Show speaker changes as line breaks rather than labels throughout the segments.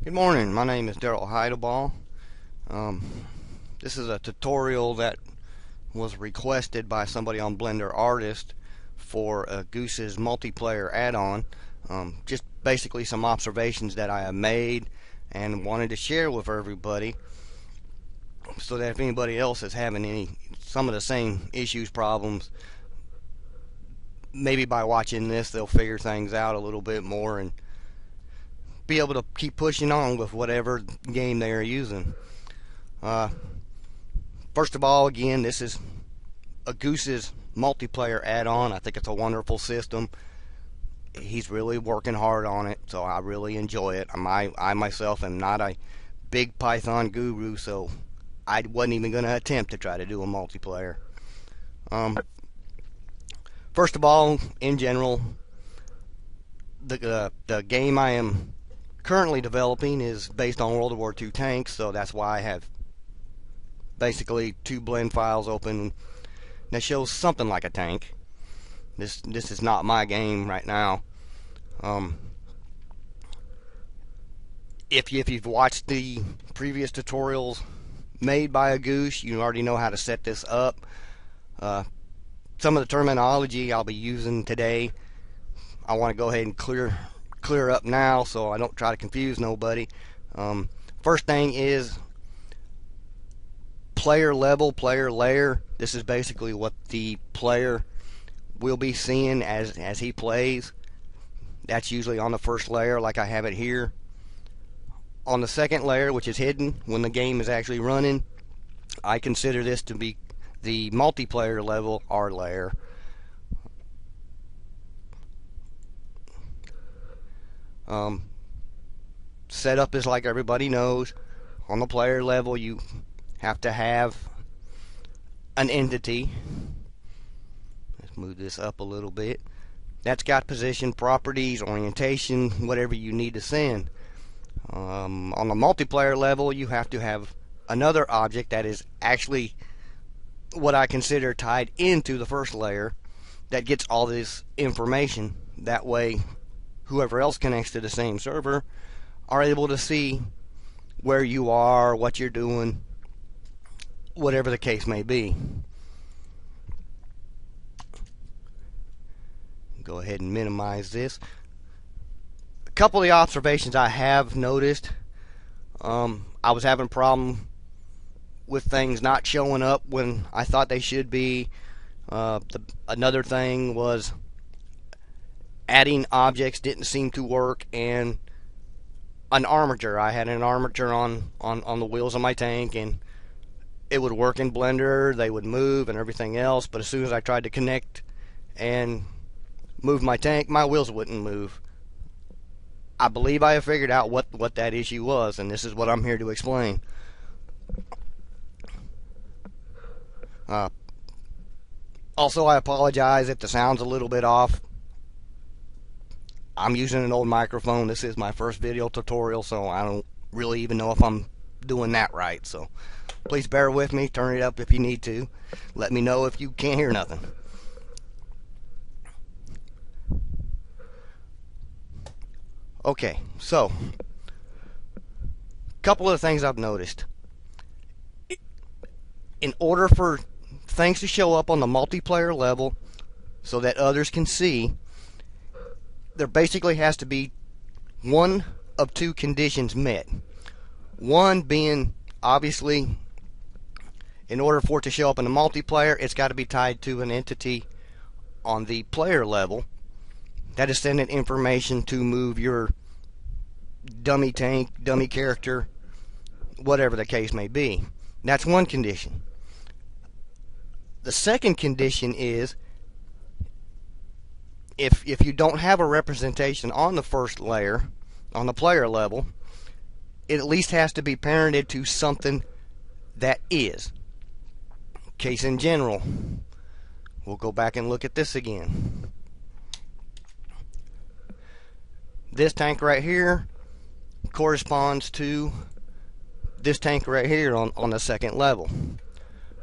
Good morning, my name is Daryl Heideball. This is a tutorial that was requested by somebody on Blender Artist for aGoose's multiplayer add-on. Just basically some observations that I have made and wanted to share with everybody so that if anybody else is having some of the same issues, problems, maybe by watching this they'll figure things out a little bit more and be able to keep pushing on with whatever game they are using. First of all, again, this is aGoose's multiplayer add-on. I think it's a wonderful system. He's really working hard on it, so I really enjoy it. I myself am not a big Python guru, so I wasn't even going to attempt to try to do a multiplayer. First of all, in general, the game I am currently developing is based on World War II tanks, so that's why I have basically two blend files open that shows something like a tank. This is not my game right now. If you've watched the previous tutorials made by aGoose, you already know how to set this up. Some of the terminology I'll be using today, I want to go ahead and clear up now so I don't try to confuse nobody. First thing is player level, player layer. This is basically what the player will be seeing as he plays. That's usually on the first layer like I have it here. On the second layer, which is hidden when the game is actually running, I consider this to be the multiplayer level, R layer. Setup is like everybody knows. On the player level, you have to have an entity. Let's move this up a little bit. That's got position, properties, orientation, whatever you need to send. On the multiplayer level, you have to have another object that is actually what I consider tied into the first layer that gets all this information. That way, whoever else connects to the same server are able to see where you are, what you're doing, whatever the case may be. Go ahead and minimize this. A couple of the observations I have noticed, I was having a problem with things not showing up when I thought they should be. Another thing was adding objects didn't seem to work, and an armature. I had an armature on the wheels of my tank, and it would work in Blender, they would move and everything else, but as soon as I tried to connect and move my tank, my wheels wouldn't move. I believe I have figured out what that issue was, and this is what I'm here to explain. Also, I apologize if the sound's a little bit off. I'm using an old microphone. This is my first video tutorial, so I don't really even know if I'm doing that right. So please bear with me. Turn it up if you need to. Let me know if you can't hear nothing. Okay, so a couple of things I've noticed. In order for things to show up on the multiplayer level so that others can see, there basically has to be one of two conditions met. One being, obviously, in order for it to show up in the multiplayer, it's got to be tied to an entity on the player level that is sending information to move your dummy tank, dummy character, whatever the case may be. That's one condition. The second condition is if you don't have a representation on the first layer, on the player level, it at least has to be parented to something that is. Case in general, we'll go back and look at this again. This tank right here corresponds to this tank right here on the second level.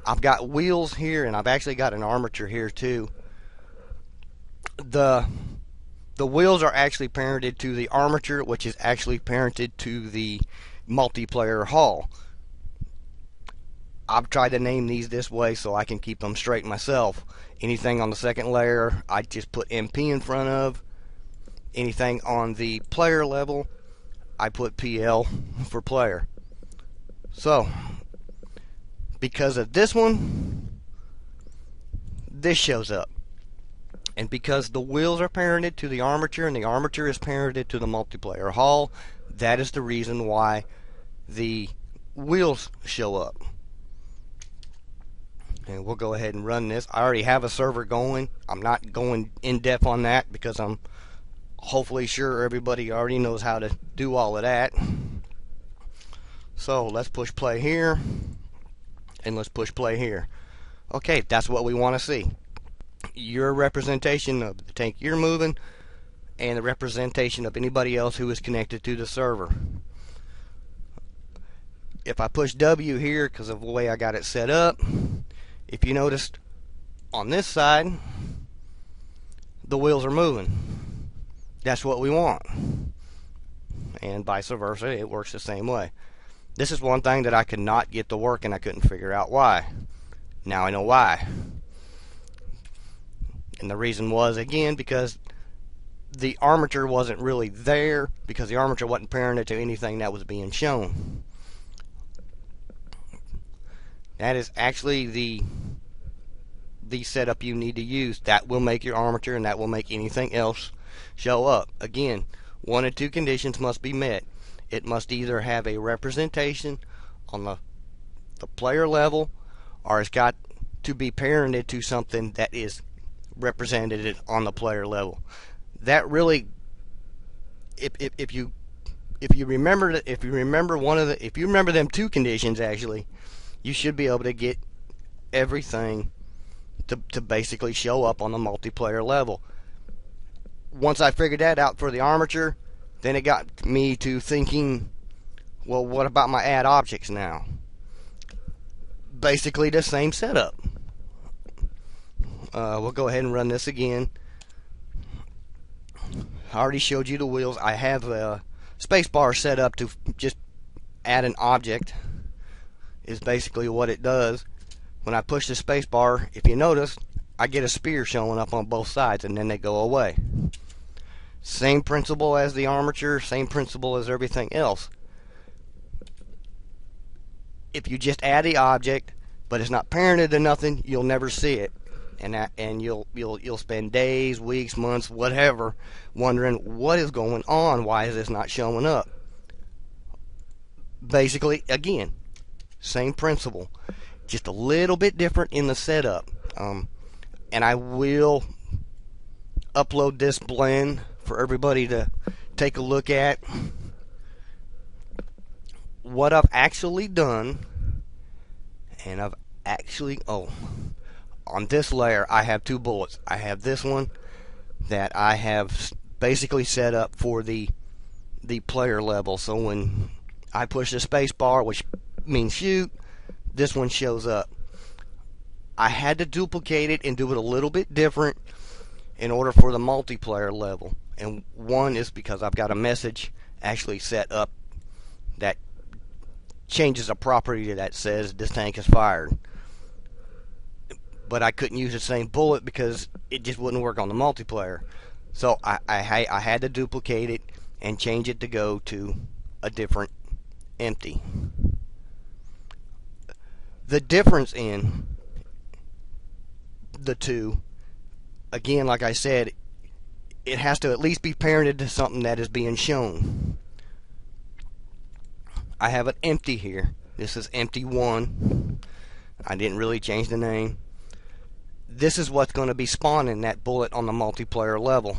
I've got wheels here, and I've actually got an armature here too. The the wheels are actually parented to the armature, which is actually parented to the multiplayer hull. I've tried to name these this way so I can keep them straight myself. Anything on the second layer, I just put MP in front of. Anything on the player level, I put PL for player. So, because of this one, this shows up. And because the wheels are parented to the armature and the armature is parented to the multiplayer hull, that is the reason why the wheels show up. And we'll go ahead and run this. I already have a server going. I'm not going in depth on that because I'm hopefully sure everybody already knows how to do all of that. So let's push play here, and let's push play here. Okay, that's what we want to see. Your representation of the tank you're moving, and the representation of anybody else who is connected to the server. If I push W here, because of the way I got it set up, if you noticed on this side, the wheels are moving. That's what we want. And vice versa, it works the same way. This is one thing that I could not get to work, and I couldn't figure out why. Now I know why. And the reason was, again, because the armature wasn't really there, because the armature wasn't parented to anything that was being shown. That is actually the setup you need to use. That will make your armature, and that will make anything else show up. Again, one of two conditions must be met. It must either have a representation on the player level, or it's got to be parented to something that is represented on the player level. That really, if you remember them two conditions, actually, you should be able to get everything to basically show up on the multiplayer level. Once I figured that out for the armature, then it got me to thinking, well, what about my addObjects now? Basically the same setup. We'll go ahead and run this again. I already showed you the wheels. I have a spacebar set up to just add an object, is basically what it does. When I push the spacebar, if you notice, I get a spear showing up on both sides, and then they go away. Same principle as the armature, same principle as everything else. If you just add the object, but it's not parented to nothing, you'll never see it, and you'll spend days, weeks, months, whatever, wondering what is going on. Why is this not showing up? Basically, again, same principle, just a little bit different in the setup. And I will upload this blend for everybody to take a look at. What I've actually done, and I've actually, on this layer I have two bullets. I have this one that I have basically set up for the player level, so when I push the space bar, which means shoot, this one shows up. I had to duplicate it and do it a little bit different in order for the multiplayer level. And one is because I've got a message actually set up that changes a property that says this tank is fired. But I couldn't use the same bullet because it just wouldn't work on the multiplayer. So I had to duplicate it and change it to go to a different empty. The difference in the two, again, like I said, it has to at least be parented to something that is being shown. I have an empty here. This is empty 1. I didn't really change the name. This is what's going to be spawning that bullet on the multiplayer level.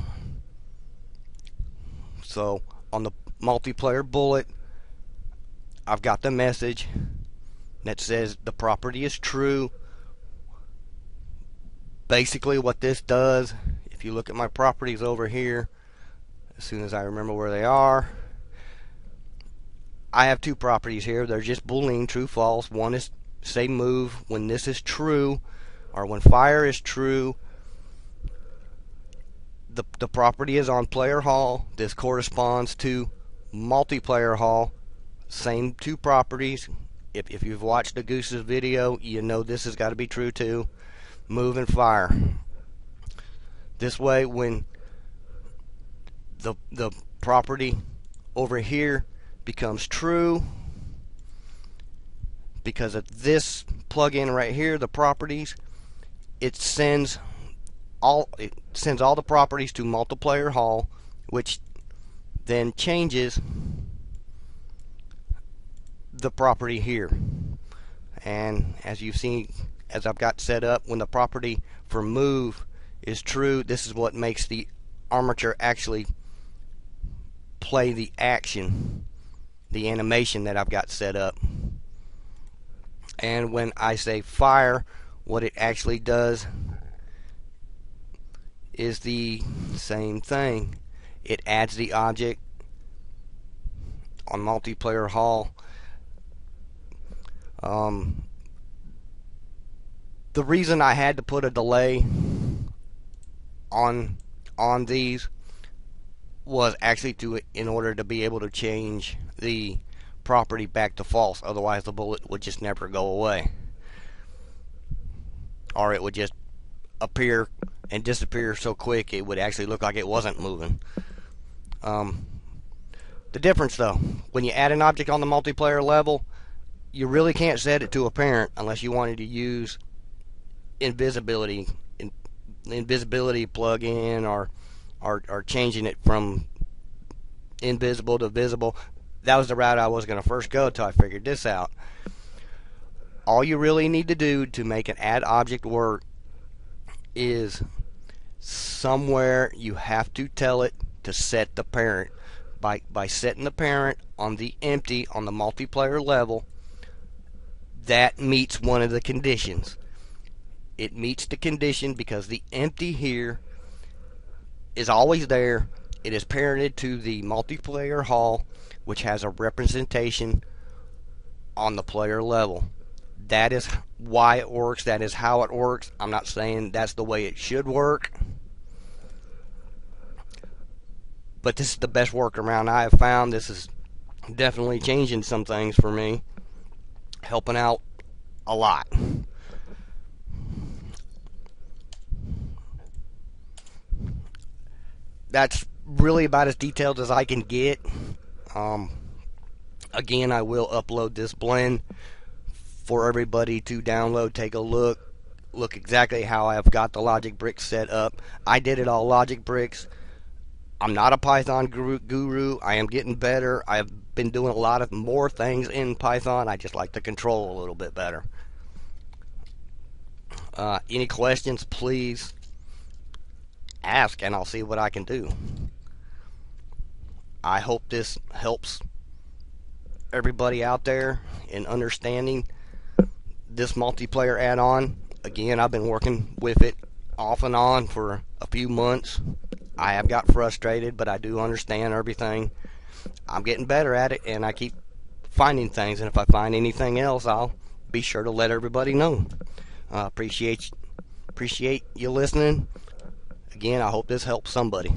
So on the multiplayer bullet, I've got the message that says the property is true. Basically what this does, if you look at my properties over here, as soon as I remember where they are, I have two properties here. They're just Boolean, true, false. One is say move when this is true, or when fire is true. the property is on player hall. This corresponds to multiplayer hall. Same two properties. If you've watched aGoose's video, you know this has got to be true too. Move and fire. This way, when the property over here becomes true, because of this plugin right here, the properties, it sends all the properties to multiplayer hall, which then changes the property here. And as you've seen, as I've got set up, when the property for move is true, this is what makes the armature actually play the action, the animation that I've got set up. And when I say fire, what it actually does is the same thing. It adds the object on multiplayer hall. The reason I had to put a delay on these was actually in order to be able to change the property back to false. Otherwise the bullet would just never go away, or it would just appear and disappear so quick it would actually look like it wasn't moving. The difference though, when you add an object on the multiplayer level, you really can't set it to apparent unless you wanted to use invisibility plugin, or changing it from invisible to visible. That was the route I was going to first go until I figured this out. All you really need to do to make an addObject work is somewhere you have to tell it to set the parent. By setting the parent on the empty on the multiplayer level, that meets one of the conditions. It meets the condition because the empty here is always there. It is parented to the multiplayer hall, which has a representation on the player level. That is why it works. That is how it works. I'm not saying that's the way it should work, but this is the best workaround I have found. This is definitely changing some things for me, helping out a lot. That's really about as detailed as I can get. Again, I will upload this blend for everybody to download, take a look exactly how I've got the logic bricks set up. I did it all logic bricks. I'm not a Python guru. I am getting better. I've been doing a lot of more things in Python. I just like to control a little bit better. Any questions, please ask and I'll see what I can do. I hope this helps everybody out there in understanding this multiplayer add-on. Again, I've been working with it off and on for a few months. I have got frustrated, but I do understand everything. I'm getting better at it, and I keep finding things, and if I find anything else, I'll be sure to let everybody know. Appreciate you listening. Again, I hope this helps somebody.